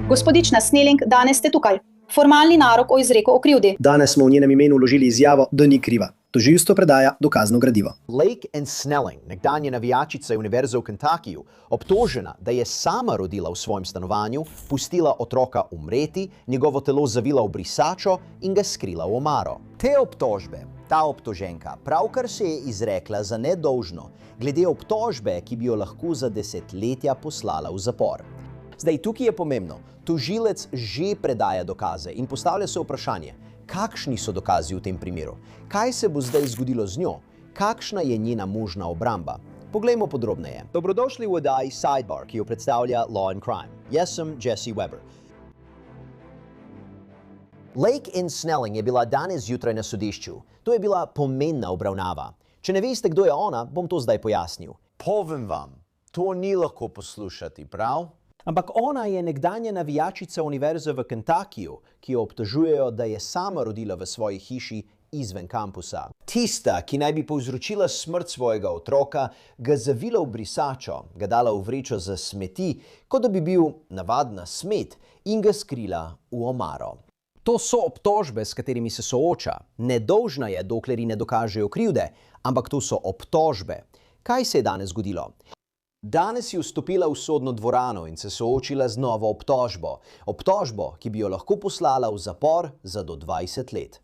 Gospodična Snelling, danes ste tukaj. Formalni narok o izreku o krivdi. Danes smo v njenem imenu vložili izjavo, da ni kriva. Tožilstvo predaja dokazno gradivo. Lake and Snelling, nekdanja navijačica Univerze v Kentuckyju, obtožena, da je sama rodila v svojem stanovanju, pustila otroka umreti, njegovo telo zavila v brisačo in ga skrila v omaro. Te obtožbe, ta obtoženka, pravkar se je izrekla za nedolžno, glede obtožbe, ki bi jo lahko za desetletja poslala v zapor. Zdaj, tukaj je pomembno, tožilec že predaja dokaze in postavlja se vprašanje, kakšni so dokazi v tem primeru, kaj se bo zdaj zgodilo z njo, kakšna je njena možna obramba. Poglejmo podrobneje. Dobrodošli v oddaji Sidebar, ki jo predstavlja Law and Crime. Jaz sem Jesse Weber. Lake and Snelling je bila danes zjutraj na sodišču. To je bila pomembna obravnava. Če ne veste, kdo je ona, bom to zdaj pojasnil. Povem vam, to ni lahko poslušati, prav? Ampak ona je nekdanja navijačica Univerze v Kentuckyju, ki jo obtožujejo, da je sama rodila v svoji hiši izven kampusa. Tista, ki naj bi povzročila smrt svojega otroka, ga zavila v brisačo, ga dala v vrečo za smeti, kot da bi bil navadna smet, in ga skrila v omaro. To so obtožbe, s katerimi se sooča. Nedolžna je, dokler ji ne dokažejo krivde, ampak to so obtožbe. Kaj se je danes zgodilo? Danes je vstopila v sodno dvorano in se soočila z novo obtožbo. Obtožbo, ki bi jo lahko poslala v zapor za do 20 let.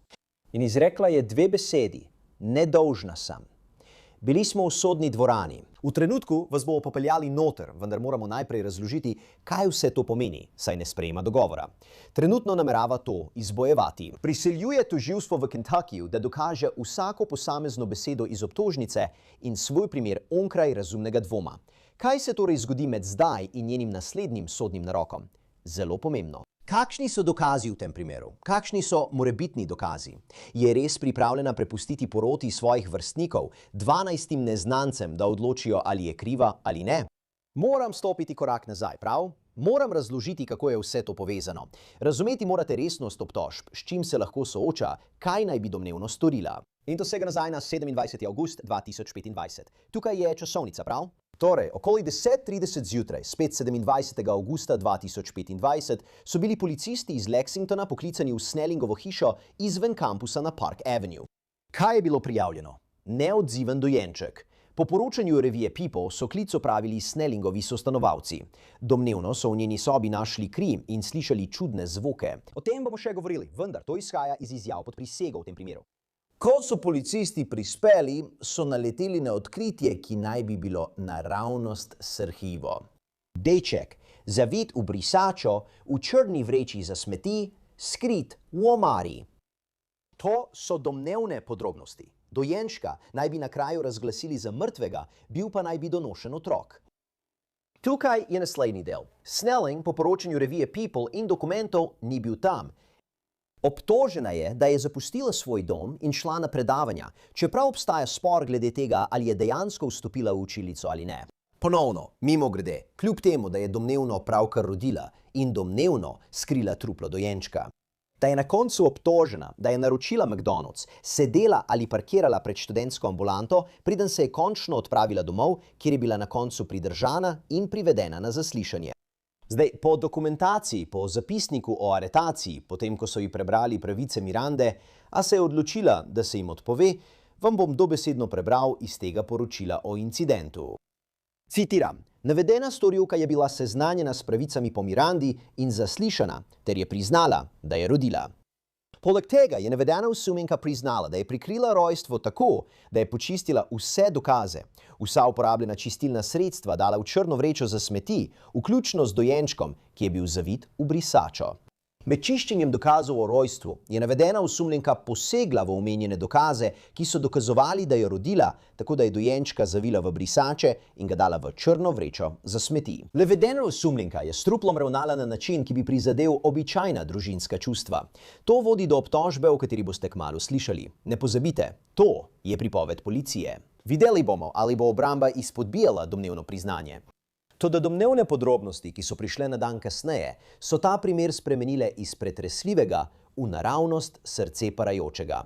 In izrekla je dve besedi. Nedolžna sem. Bili smo v sodni dvorani. V trenutku vas bomo popeljali noter, vendar moramo najprej razložiti, kaj vse to pomeni, saj ne sprejema dogovora. Trenutno namerava to izbojevati. Prisiljuje tožilstvo v Kentuckyju, da dokaže vsako posamezno besedo iz obtožnice in svoj primer onkraj razumnega dvoma. Kaj se torej zgodi med zdaj in njenim naslednjim sodnim narokom? Zelo pomembno. Kakšni so dokazi v tem primeru? Kakšni so morebitni dokazi? Je res pripravljena prepustiti poroti svojih vrstnikov, 12 neznancem, da odločijo, ali je kriva ali ne? Moram stopiti korak nazaj, prav? Moram razložiti, kako je vse to povezano. Razumeti morate resnost obtožb, s čim se lahko sooča, kaj naj bi domnevno storila. In to sega nazaj na 27. avgust 2025. Tukaj je časovnica, prav? Torej, okoli 10:30 zjutraj, spet 27. avgusta 2025, so bili policisti iz Lexingtona poklicani v Snellingovo hišo izven kampusa na Park Avenue. Kaj je bilo prijavljeno? Neodziven dojenček. Po poročanju revije People so klic opravili Snellingovi sostanovalci. Domnevno so v njeni sobi našli kri in slišali čudne zvoke. O tem bomo še govorili, vendar to izhaja iz izjav pod prisego v tem primeru. Ko so policisti prispeli, so naleteli na odkritje, ki naj bi bilo naravnost srhljivo. Deček, zavit v brisačo, v črni vreči za smeti, skrit v omari. To so domnevne podrobnosti. Dojenčka naj bi na kraju razglasili za mrtvega, bil pa naj bi donošen otrok. Tukaj je naslednji del. Snelling po poročanju revije People in dokumentov ni bil tam. Obtožena je, da je zapustila svoj dom in šla na predavanja, čeprav obstaja spor glede tega, ali je dejansko vstopila v učilnico ali ne. Ponovno, mimogrede, kljub temu, da je domnevno pravkar rodila in domnevno skrila truplo dojenčka. Da je na koncu obtožena, da je naročila McDonald's, sedela ali parkirala pred študentsko ambulanto, preden se je končno odpravila domov, kjer je bila na koncu pridržana in privedena na zaslišanje. Zdaj, po dokumentaciji, po zapisniku o aretaciji, potem ko so ji prebrali pravice Mirande, a se je odločila, da se jim odpove, vam bom dobesedno prebral iz tega poročila o incidentu. Citiram: navedena storilka je bila seznanjena s pravicami po Mirandi in zaslišana, ter je priznala, da je rodila. Poleg tega je navedena osumljenka priznala, da je prikrila rojstvo tako, da je počistila vse dokaze, vsa uporabljena čistilna sredstva dala v črno vrečo za smeti, vključno z dojenčkom, ki je bil zavit v brisačo. Med čiščenjem dokazov o rojstvu je navedena osumljenka posegla v omenjene dokaze, ki so dokazovali, da je rodila, tako da je dojenčka zavila v brisače in ga dala v črno vrečo za smeti. Navedena osumljenka je s truplom ravnala na način, ki bi prizadel običajna družinska čustva. To vodi do obtožbe, o kateri boste kmalu slišali. Ne pozabite, to je pripoved policije. Videli bomo, ali bo obramba izpodbijala domnevno priznanje. Toda domnevne podrobnosti, ki so prišle na dan kasneje, so ta primer spremenile iz pretresljivega v naravnost srce parajočega.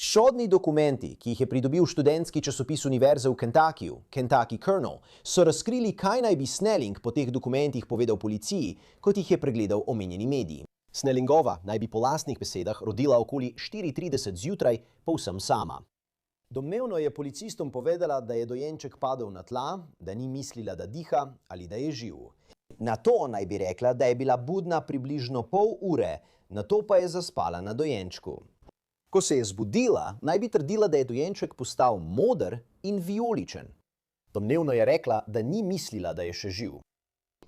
Sodni dokumenti, ki jih je pridobil študentski časopis Univerze v Kentuckyju, Kentucky Kernel, so razkrili, kaj naj bi Snelling po teh dokumentih povedal policiji, kot jih je pregledal omenjeni mediji. Snellingova naj bi po lastnih besedah rodila okoli 4:30 zjutraj, povsem sama. Domnevno je policistom povedala, da je dojenček padel na tla, da ni mislila, da diha ali da je živ. Na to naj bi rekla, da je bila budna približno pol ure, nato pa je zaspala na dojenčku. Ko se je zbudila, naj bi trdila, da je dojenček postal moder in vijoličen. Domnevno je rekla, da ni mislila, da je še živ.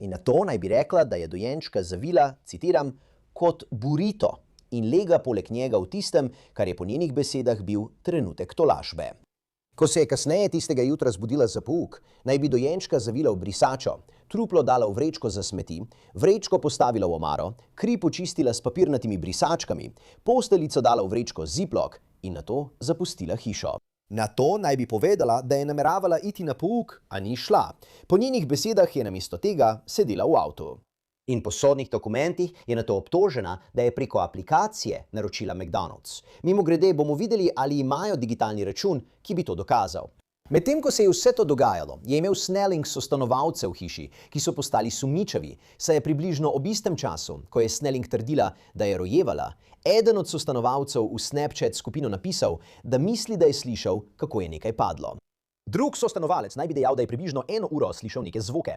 In na to naj bi rekla, da je dojenčka zavila, citiram, kot burito in lega poleg njega v tistem, kar je po njenih besedah bil trenutek tolažbe. Ko se je kasneje tistega jutra zbudila za pouk, naj bi dojenčka zavila v brisačo, truplo dala v vrečko za smeti, vrečko postavila v omaro, kri počistila s papirnatimi brisačkami, posteljico dala v vrečko Ziploc in nato zapustila hišo. Na to naj bi povedala, da je nameravala iti na pouk, a ni šla. Po njenih besedah je namesto tega sedela v avtu. In po sodnih dokumentih je nato obtožena, da je preko aplikacije naročila McDonald's. Mimogrede bomo videli, ali imajo digitalni račun, ki bi to dokazal. Medtem ko se je vse to dogajalo, je imel Snelling sostanovalce v hiši, ki so postali sumničavi, saj je približno ob istem času, ko je Snelling trdila, da je rojevala, eden od sostanovalcev v Snapchat skupino napisal, da misli, da je slišal, kako je nekaj padlo. Drug sostanovalec naj bi dejal, da je približno 1 uro slišal neke zvoke.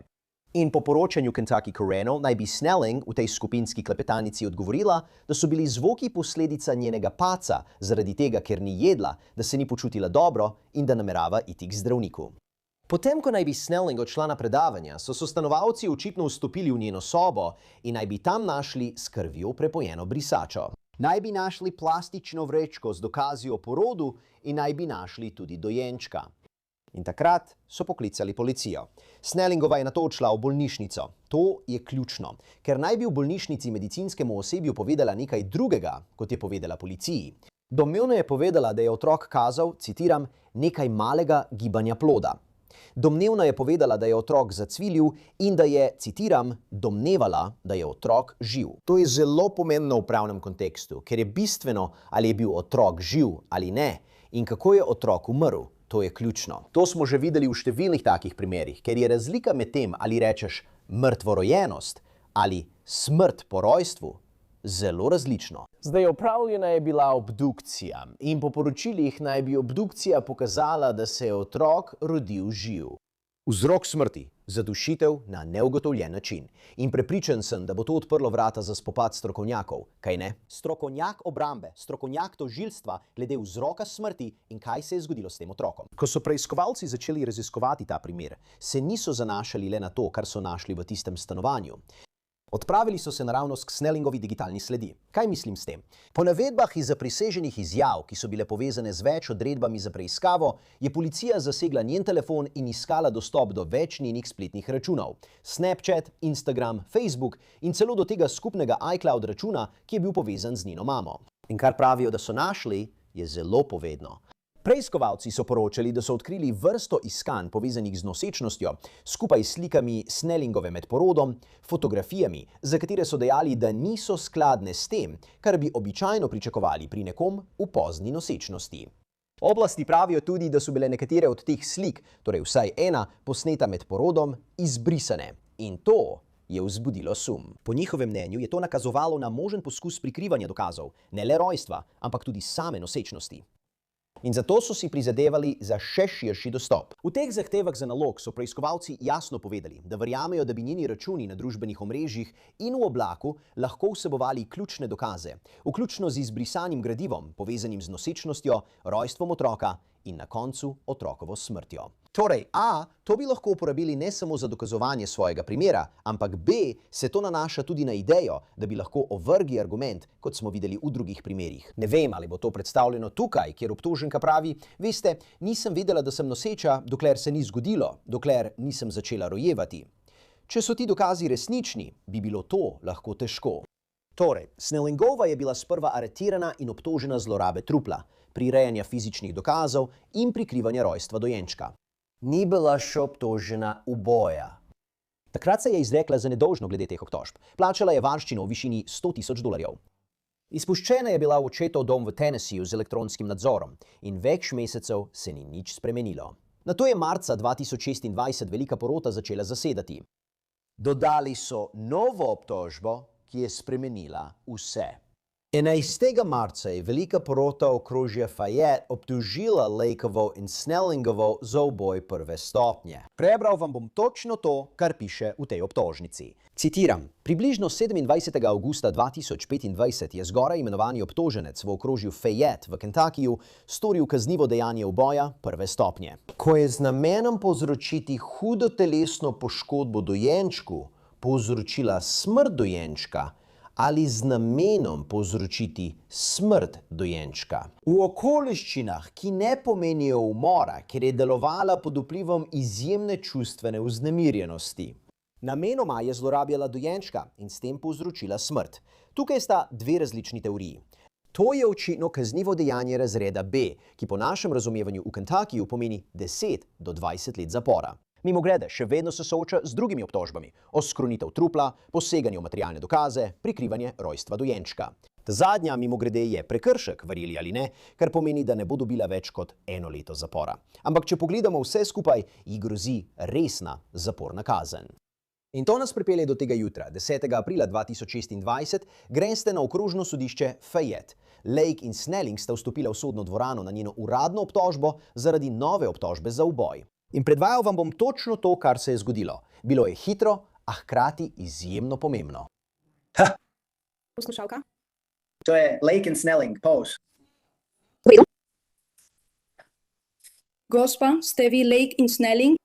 In po poročanju Kentucky Kernel naj bi Snelling v tej skupinski klepetanici odgovorila, da so bili zvoki posledica njenega padca, zaradi tega, ker ni jedla, da se ni počutila dobro in da namerava iti k zdravniku. Potem, ko naj bi Snelling odšla na predavanja, so sostanovalci očitno vstopili v njeno sobo in naj bi tam našli s krvjo prepojeno brisačo. Naj bi našli plastično vrečko z dokazi o porodu in naj bi našli tudi dojenčka. In takrat so poklicali policijo. Snellingova je nato odšla v bolnišnico. To je ključno, ker naj bi v bolnišnici medicinskemu osebju povedala nekaj drugega, kot je povedala policiji. Domnevno je povedala, da je otrok kazal, citiram, nekaj malega gibanja ploda. Domnevno je povedala, da je otrok zacvilil in da je, citiram, domnevala, da je otrok živ. To je zelo pomembno v pravnem kontekstu, ker je bistveno, ali je bil otrok živ ali ne in kako je otrok umrl. To je ključno. To smo že videli v številnih takih primerih, ker je razlika med tem, ali rečeš mrtvorojenost ali smrt po rojstvu, zelo različno. Zdaj, opravljena je bila obdukcija in po poročilih naj bi obdukcija pokazala, da se je otrok rodil živ. Vzrok smrti, zadušitev na neugotovljen način. In prepričan sem, da bo to odprlo vrata za spopad strokovnjakov, kaj ne? Strokovnjak obrambe, strokovnjak tožilstva glede vzroka smrti in kaj se je zgodilo s tem otrokom. Ko so preiskovalci začeli raziskovati ta primer, se niso zanašali le na to, kar so našli v tistem stanovanju. Odpravili so se naravnost k Snellingovi digitalni sledi. Kaj mislim s tem? Po navedbah iz zapriseženih izjav, ki so bile povezane z več odredbami za preiskavo, je policija zasegla njen telefon in iskala dostop do več njenih spletnih računov. Snapchat, Instagram, Facebook in celo do tega skupnega iCloud računa, ki je bil povezan z njeno mamo. In kar pravijo, da so našli, je zelo povedno. Preiskovalci so poročali, da so odkrili vrsto iskanj povezanih z nosečnostjo, skupaj s slikami Snellingove med porodom, fotografijami, za katere so dejali, da niso skladne s tem, kar bi običajno pričakovali pri nekom v pozni nosečnosti. Oblasti pravijo tudi, da so bile nekatere od teh slik, torej vsaj ena, posneta med porodom, izbrisane. In to je vzbudilo sum. Po njihovem mnenju je to nakazovalo na možen poskus prikrivanja dokazov, ne le rojstva, ampak tudi same nosečnosti. In zato so si prizadevali za še širši dostop. V teh zahtevah za nalog so preiskovalci jasno povedali, da verjamejo, da bi njeni računi na družbenih omrežjih in v oblaku lahko vsebovali ključne dokaze, vključno z izbrisanim gradivom, povezanim z nosečnostjo, rojstvom otroka in na koncu otrokovo smrtjo. Torej, A, to bi lahko uporabili ne samo za dokazovanje svojega primera, ampak B, se to nanaša tudi na idejo, da bi lahko ovrgli argument, kot smo videli v drugih primerih. Ne vem, ali bo to predstavljeno tukaj, kjer obtoženka pravi, veste, nisem vedela, da sem noseča, dokler se ni zgodilo, dokler nisem začela rojevati. Če so ti dokazi resnični, bi bilo to lahko težko. Torej, Snellingova je bila sprva aretirana in obtožena zlorabe trupla, prirejanja fizičnih dokazov in prikrivanja rojstva dojenčka. Ni bila še obtožena uboja. Takrat se je izrekla za nedolžno glede teh obtožb. Plačala je varščino v višini $100,000. Izpuščena je bila v očetov dom v Tennesseeju z elektronskim nadzorom in več mesecev se ni nič spremenilo. Nato je marca 2026 velika porota začela zasedati. Dodali so novo obtožbo, ki je spremenila vse. 11. marca je velika porota okrožja Fayette obtožila Lakeovo in Snellingovo za uboj prve stopnje. Prebral vam bom točno to, kar piše v tej obtožnici. Citiram: približno 27. avgusta 2025 je zgoraj imenovani obtoženec v okrožju Fayette v Kentuckyju storil kaznivo dejanje uboja prve stopnje. Ko je z namenom povzročiti hudo telesno poškodbo dojenčku povzročila smrt dojenčka ali z namenom povzročiti smrt dojenčka. V okoliščinah, ki ne pomenijo umora, ker je delovala pod vplivom izjemne čustvene vznemirjenosti. Namenoma je zlorabljala dojenčka in s tem povzročila smrt. Tukaj sta dve različni teoriji. To je očitno kaznivo dejanje razreda B, ki po našem razumevanju v Kentuckyju pomeni 10 do 20 let zapora. Mimogrede, še vedno se sooča z drugimi obtožbami: oskrunitev trupla, poseganje v materialne dokaze, prikrivanje rojstva dojenčka. Ta zadnja, mimogrede, je prekršek, verjeli ali ne, kar pomeni, da ne bo dobila več kot 1 leto zapora. Ampak če pogledamo vse skupaj, ji grozi resna zaporna kazen. In to nas pripelje do tega jutra, 10. aprila 2026, greste na okrožno sodišče Fayette. Lake in Snelling sta vstopila v sodno dvorano na njeno uradno obtožbo zaradi nove obtožbe za uboj. In predvajal vam bom točno to, kar se je zgodilo. Bilo je hitro, a hkrati izjemno pomembno. Poslušalka. To je Lake and Snelling, pose. Gospa, ste vi Lake in Snelling?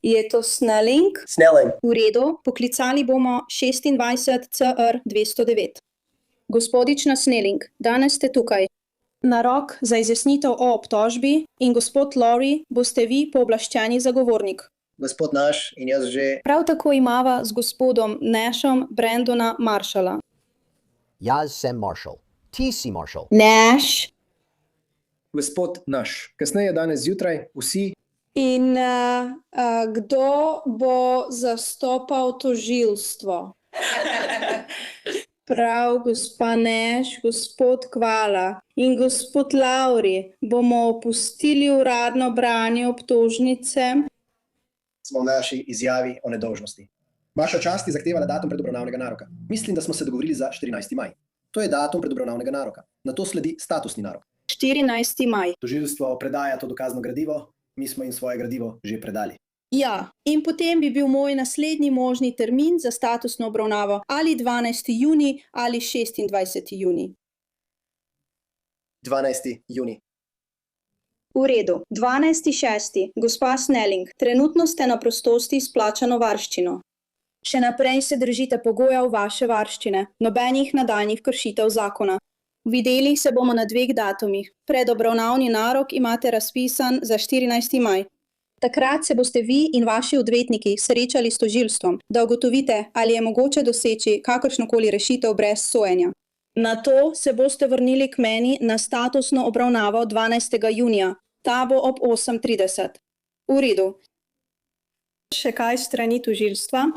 Je to Snelling? Snelling. V redu, poklicali bomo 26 CR 209. Gospodična Snelling, danes ste tukaj. Na rok za izjasnitev o obtožbi in gospod Lori boste vi pooblaščeni zagovornik. Gospod naš in jaz že... Prav tako imava z gospodom Nashom Brandona Marshalla. Jaz sem Marshall. Ti si Marshall. Nash. Gospod naš. Kasneje danes zjutraj vsi... In kdo bo zastopal tožilstvo? Prav, gospa Nash, gospod Kvala in gospod Lauri, bomo opustili uradno branje obtožnice. Smo v naši izjavi o nedolžnosti. Vaša čast je zahtevala datum predobravnavnega naroka. Mislim, da smo se dogovorili za 14. maj. To je datum predobravnavnega naroka. Nato sledi statusni narok. 14. maj. Tožilstvo predaja to dokazno gradivo, mi smo jim svoje gradivo že predali. Ja, in potem bi bil moj naslednji možni termin za statusno obravnavo ali 12. junij ali 26. junij. 12. junij. V redu. 12.6. Gospa Snelling, trenutno ste na prostosti s plačano varščino. Še naprej se držite pogojev vaše varščine, nobenih nadaljnjih kršitev zakona. Videli se bomo na 2 datumih. Predobravnavni narok imate razpisan za 14. maj. Takrat se boste vi in vaši odvetniki srečali s tožilstvom, da ugotovite, ali je mogoče doseči kakršnokoli rešitev brez sojenja. Nato se boste vrnili k meni na statusno obravnavo 12. junija. Ta bo ob 8:30. V redu. Še kaj strani tožilstva?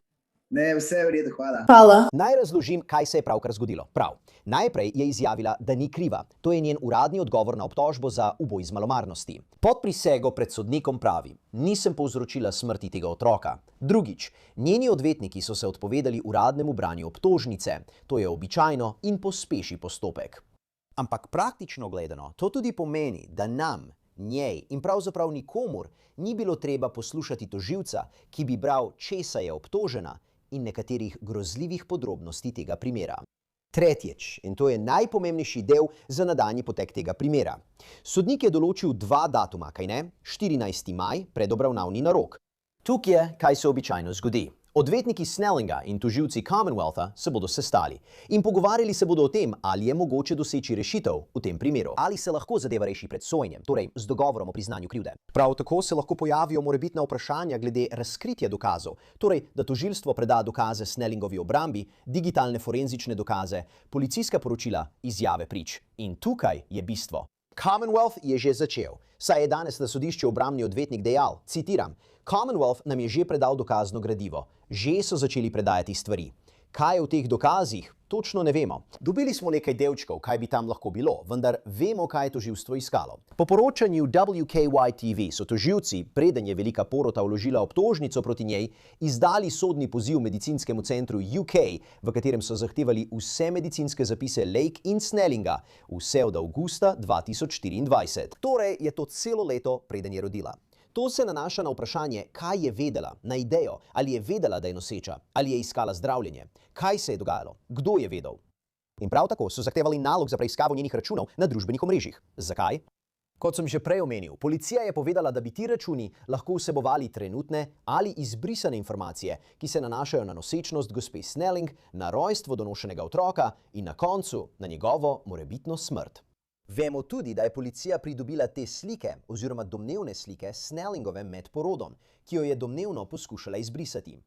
Ne, vse v redu, hvala. Hvala. Naj razložim, kaj se je pravkar zgodilo. Prav. Najprej je izjavila, da ni kriva. To je njen uradni odgovor na obtožbo za uboj iz malomarnosti. Pod prisego pred sodnikom pravi: nisem povzročila smrti tega otroka. Drugič, njeni odvetniki so se odpovedali uradnemu branju obtožnice. To je običajno in pospeši postopek. Ampak praktično gledano, to tudi pomeni, da nam, njej in pravzaprav nikomur ni bilo treba poslušati tožilca, ki bi bral, česa je obtožena, in nekaterih grozljivih podrobnosti tega primera. Tretjič, in to je najpomembnejši del za nadaljnji potek tega primera. Sodnik je določil 2 datuma, kaj ne? 14. maj, predobravnavni narok. Tukaj je, kaj se običajno zgodi. Odvetniki Snellinga in tožilci Commonwealtha se bodo sestali in pogovarjali se bodo o tem, ali je mogoče doseči rešitev v tem primeru, ali se lahko zadeva reši pred sojenjem, torej z dogovorom o priznanju krivde. Prav tako se lahko pojavijo morebitna vprašanja glede razkritja dokazov, torej da tožilstvo preda dokaze Snellingovi obrambi, digitalne forenzične dokaze, policijska poročila, izjave prič. In tukaj je bistvo. Commonwealth je že začel, saj je danes na sodišču obrambni odvetnik dejal, citiram: Commonwealth nam je že predal dokazno gradivo, že so začeli predajati stvari. Kaj je v teh dokazih? Točno ne vemo. Dobili smo nekaj delčkov, kaj bi tam lahko bilo, vendar vemo, kaj je tožilstvo iskalo. Po poročanju WKY-TV so tožilci, preden je velika porota vložila obtožnico proti njej, izdali sodni poziv medicinskemu centru UK, v katerem so zahtevali vse medicinske zapise Lake in Snellinga, vse od avgusta 2024. Torej je to celo leto, preden je rodila. To se nanaša na vprašanje, kaj je vedela, na idejo, ali je vedela, da je noseča, ali je iskala zdravljenje, kaj se je dogajalo, kdo je vedel. In prav tako so zahtevali nalog za preiskavo njenih računov na družbenih omrežjih. Zakaj? Kot sem že prej omenil, policija je povedala, da bi ti računi lahko vsebovali trenutne ali izbrisane informacije, ki se nanašajo na nosečnost gospe Snelling, na rojstvo donošenega otroka in na koncu na njegovo morebitno smrt. Vemo tudi, da je policija pridobila te slike oziroma domnevne slike Snellingove med porodom, ki jo je domnevno poskušala izbrisati.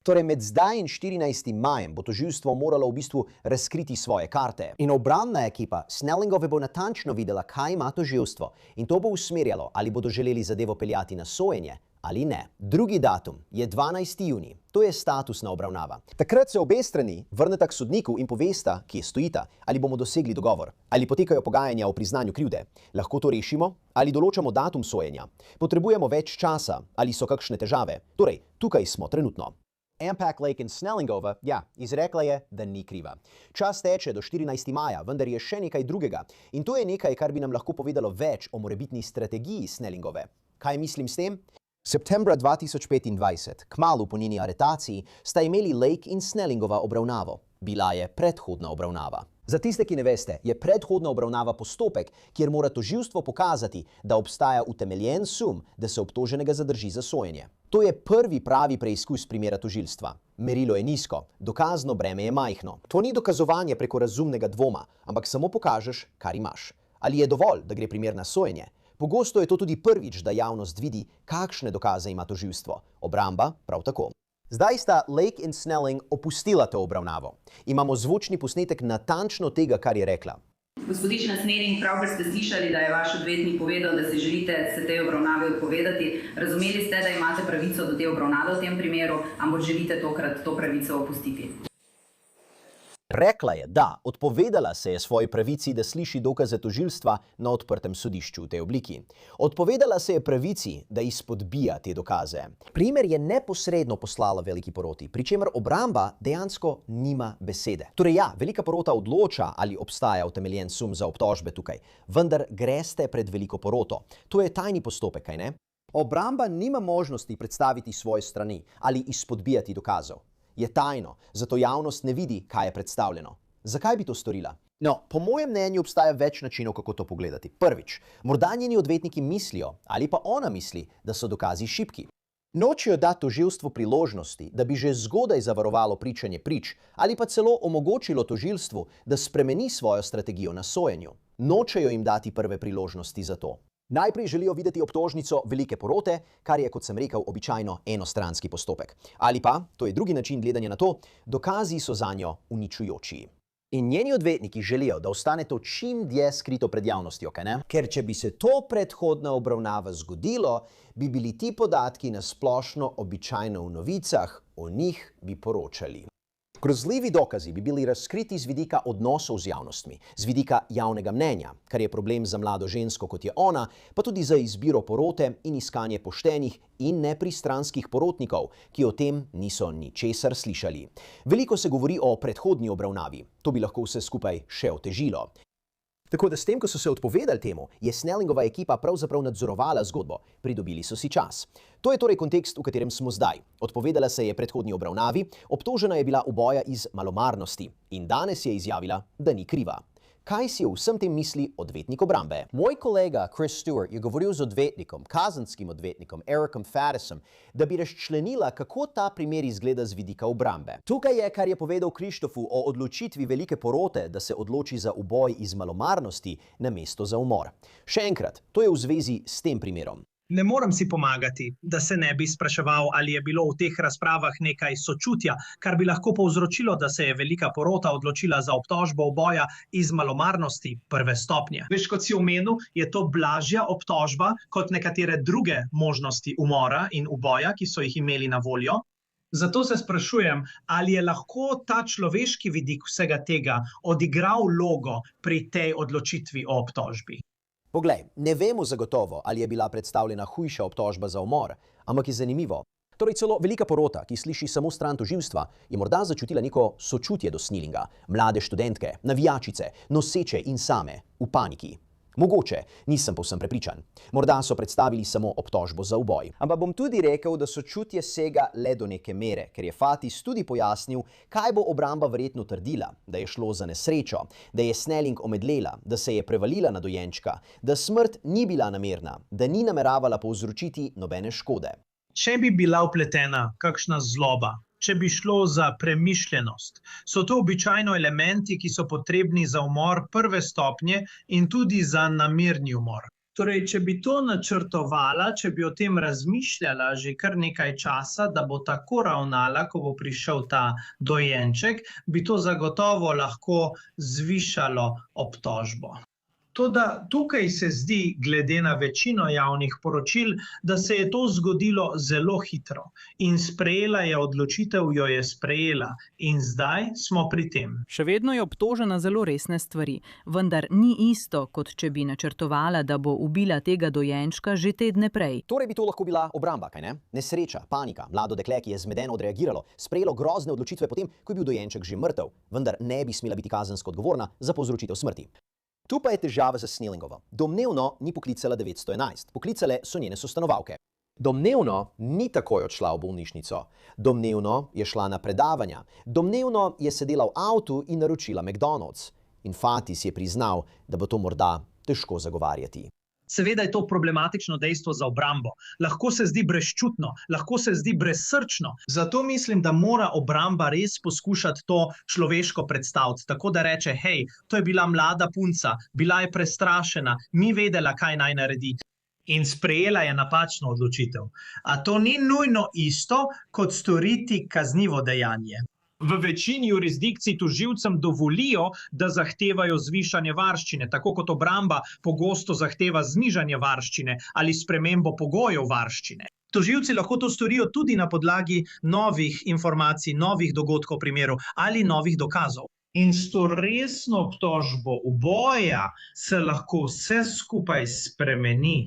Torej med zdaj in 14. majem bo tožilstvo moralo v bistvu razkriti svoje karte. In obrambna ekipa Snellingove bo natančno videla, kaj ima tožilstvo, in to bo usmerjalo, ali bodo želeli zadevo peljati na sojenje ali ne. Drugi datum je 12. junij. To je statusna obravnava. Takrat se obe strani vrneta k sodniku in povesta, kje stojita, ali bomo dosegli dogovor, ali potekajo pogajanja o priznanju krivde. Lahko to rešimo, ali določamo datum sojenja. Potrebujemo več časa, ali so kakšne težave. Torej, tukaj smo trenutno. Ampak Lake in Snellingova, izrekla je, da ni kriva. Čas teče do 14. maja, vendar je še nekaj drugega. In to je nekaj, kar bi nam lahko povedalo več o morebitni strategiji Snellingove. Kaj mislim s tem? Septembra 2025, kmalu po njeni aretaciji, sta imeli Lake in Snellingova obravnavo. Bila je predhodna obravnava. Za tiste, ki ne veste, je predhodna obravnava postopek, kjer mora tožilstvo pokazati, da obstaja utemeljen sum, da se obtoženega zadrži za sojenje. To je prvi pravi preizkus primera tožilstva. Merilo je nizko, dokazno breme je majhno. To ni dokazovanje preko razumnega dvoma, ampak samo pokažeš, kar imaš. Ali je dovolj, da gre primer na sojenje? Pogosto je to tudi prvič, da javnost vidi, kakšne dokaze ima tožilstvo. Obramba prav tako. Zdaj sta Lake in Snelling opustila to obravnavo. Imamo zvočni posnetek natančno tega, kar je rekla. Gospodična Snelling, pravkar ste slišali, da je vaš odvetnik povedal, da se želite se tej obravnavi odpovedati. Razumeli ste, da imate pravico do te obravnave v tem primeru, ampak želite tokrat to pravico opustiti? Rekla je, da, odpovedala se je svoji pravici, da sliši dokaze tožilstva na odprtem sodišču v tej obliki. Odpovedala se je pravici, da izpodbija te dokaze. Primer je neposredno poslala veliki poroti, pri čemer obramba dejansko nima besede. Torej velika porota odloča, ali obstaja utemeljen sum za obtožbe tukaj, vendar greste pred veliko poroto. To je tajni postopek, kaj ne? Obramba nima možnosti predstaviti svoje strani ali izpodbijati dokazov. Je tajno, zato javnost ne vidi, kaj je predstavljeno. Zakaj bi to storila? No, po mojem mnenju obstaja več načinov, kako to pogledati. Prvič, morda njeni odvetniki mislijo, ali pa ona misli, da so dokazi šibki. Nočejo dati tožilstvu priložnosti, da bi že zgodaj zavarovalo pričanje prič, ali pa celo omogočilo tožilstvu, da spremeni svojo strategijo na sojenju. Nočejo jim dati prve priložnosti za to. Najprej želijo videti obtožnico velike porote, kar je, kot sem rekel, običajno enostranski postopek. Ali pa, to je drugi način gledanja na to, dokazi so zanjo uničujoči. In njeni odvetniki želijo, da ostane to čim dlje skrito pred javnostjo, kaj ne? Ker če bi se to predhodna obravnava zgodilo, bi bili ti podatki na splošno običajno v novicah, o njih bi poročali. Grozljivi dokazi bi bili razkriti z vidika odnosov z javnostmi, z vidika javnega mnenja, kar je problem za mlado žensko, kot je ona, pa tudi za izbiro porote in iskanje poštenih in nepristranskih porotnikov, ki o tem niso ničesar slišali. Veliko se govori o predhodni obravnavi. To bi lahko vse skupaj še otežilo. Tako da s tem, ko so se odpovedali temu, je Snellingova ekipa pravzaprav nadzorovala zgodbo. Pridobili so si čas. To je torej kontekst, v katerem smo zdaj. Odpovedala se je predhodni obravnavi, obtožena je bila uboja iz malomarnosti in danes je izjavila, da ni kriva. Kaj si o vsem tem misli odvetnik obrambe? Moj kolega Chris Stewart je govoril z odvetnikom, kazenskim odvetnikom Ericom Faddesom, da bi razčlenila, kako ta primer izgleda z vidika obrambe. Tukaj je, kar je povedal Krištofu o odločitvi velike porote, da se odloči za uboj iz malomarnosti namesto za umor. Še enkrat, to je v zvezi s tem primerom. Ne morem si pomagati, da se ne bi spraševal, ali je bilo v teh razpravah nekaj sočutja, kar bi lahko povzročilo, da se je velika porota odločila za obtožbo uboja iz malomarnosti prve stopnje. Veš, kot si omenil, je to blažja obtožba kot nekatere druge možnosti umora in uboja, ki so jih imeli na voljo. Zato se sprašujem, ali je lahko ta človeški vidik vsega tega odigral vlogo pri tej odločitvi o obtožbi. Poglej, ne vemo zagotovo, ali je bila predstavljena hujša obtožba za umor, ampak je zanimivo. Torej celo velika porota, ki sliši samo stran tožilstva, je morda začutila neko sočutje do Snellinga, mlade študentke, navijačice, noseče in same, v paniki. Mogoče, nisem povsem prepričan. Morda so predstavili samo obtožbo za uboj. Ampak bom tudi rekel, da sočutje sega le do neke mere, ker je Fatis tudi pojasnil, kaj bo obramba verjetno trdila, da je šlo za nesrečo, da je Snelling omedlela, da se je prevalila na dojenčka, da smrt ni bila namerna, da ni nameravala povzročiti nobene škode. Če bi bila vpletena kakšna zloba, če bi šlo za premišljenost, so to običajno elementi, ki so potrebni za umor prve stopnje in tudi za namerni umor. Torej, če bi to načrtovala, če bi o tem razmišljala že kar nekaj časa, da bo tako ravnala, ko bo prišel ta dojenček, bi to zagotovo lahko zvišalo obtožbo. Toda tukaj se zdi, glede na večino javnih poročil, da se je to zgodilo zelo hitro in sprejela je odločitev, jo je sprejela in zdaj smo pri tem. Še vedno je obtožena zelo resne stvari, vendar ni isto, kot če bi načrtovala, da bo ubila tega dojenčka že tedne prej. Torej bi to lahko bila obramba, kaj ne? Nesreča, panika, mlado dekle, ki je zmedeno odreagiralo, sprejelo grozne odločitve potem, ko je bil dojenček že mrtev, vendar ne bi smela biti kazensko odgovorna za povzročitev smrti. Tu pa je težava za Snellingovo. Domnevno ni poklicala 911, poklicale so njene sostanovalke. Domnevno ni takoj odšla v bolnišnico. Domnevno je šla na predavanja. Domnevno je sedela v avtu in naročila McDonald's. In Fatis je priznal, da bo to morda težko zagovarjati. Seveda je to problematično dejstvo za obrambo. Lahko se zdi brezčutno, lahko se zdi brezsrčno. Zato mislim, da mora obramba res poskušati to človeško predstaviti. Tako da reče, hej, to je bila mlada punca, bila je prestrašena, ni vedela, kaj naj naredi. In sprejela je napačno odločitev. A to ni nujno isto, kot storiti kaznivo dejanje. V večini jurisdikcij tožilcem dovolijo, da zahtevajo zvišanje varščine, tako kot obramba pogosto zahteva znižanje varščine ali spremembo pogojev varščine. Tožilci lahko to storijo tudi na podlagi novih informacij, novih dogodkov v primeru ali novih dokazov. In s to resno obtožbo uboja se lahko vse skupaj spremeni.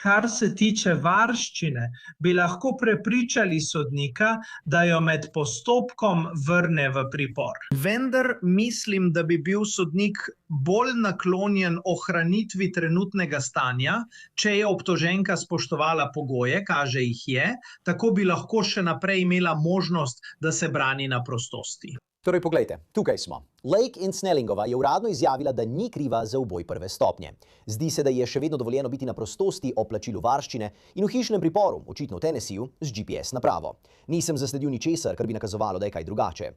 Kar se tiče varščine, bi lahko prepričali sodnika, da jo med postopkom vrne v pripor. Vendar mislim, da bi bil sodnik bolj naklonjen ohranitvi trenutnega stanja, če je obtoženka spoštovala pogoje, kaže jih je, tako bi lahko še naprej imela možnost, da se brani na prostosti. Torej, poglejte, tukaj smo. Lake in Snellingova je uradno izjavila, da ni kriva za uboj prve stopnje. Zdi se, da je še vedno dovoljeno biti na prostosti o plačilu varščine in v hišnem priporu, očitno v Tennesseeju, z GPS napravo. Nisem zasledil ničesar, kar bi nakazovalo, da je kaj drugače.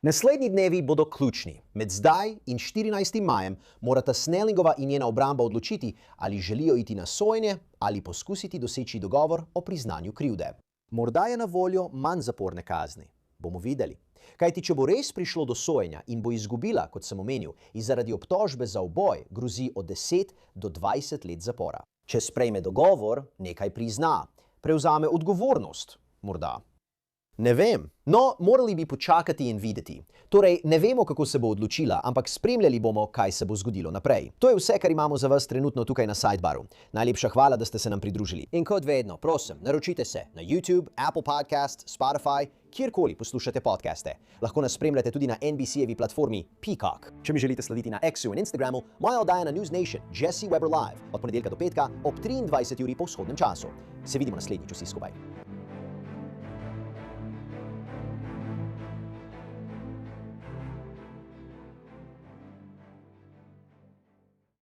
Naslednji dnevi bodo ključni. Med zdaj in 14. majem morata Snellingova in njena obramba odločiti, ali želijo iti na sojenje ali poskusiti doseči dogovor o priznanju krivde. Morda je na voljo manj zaporne kazni. Bomo videli. Kajti, če bo res prišlo do sojenja in bo izgubila, kot sem omenil, in zaradi obtožbe za uboj grozi od 10 do 20 let zapora. Če sprejme dogovor, nekaj prizna, prevzame odgovornost, morda. Ne vem. No, morali bi počakati in videti. Torej, ne vemo, kako se bo odločila, ampak spremljali bomo, kaj se bo zgodilo naprej. To je vse, kar imamo za vas trenutno tukaj na Sidebaru. Najlepša hvala, da ste se nam pridružili. In kot vedno, prosim, naročite se na YouTube, Apple Podcast, Spotify, kjerkoli poslušate podcaste. Lahko nas spremljate tudi na NBC-jevi platformi Peacock. Če mi želite slediti na X-u in Instagramu, moja oddaja na News Nation, Jesse Weber Live, od ponedeljka do petka ob 23. uri po vzhodnem času. Se vidimo naslednjič, vsi skupaj.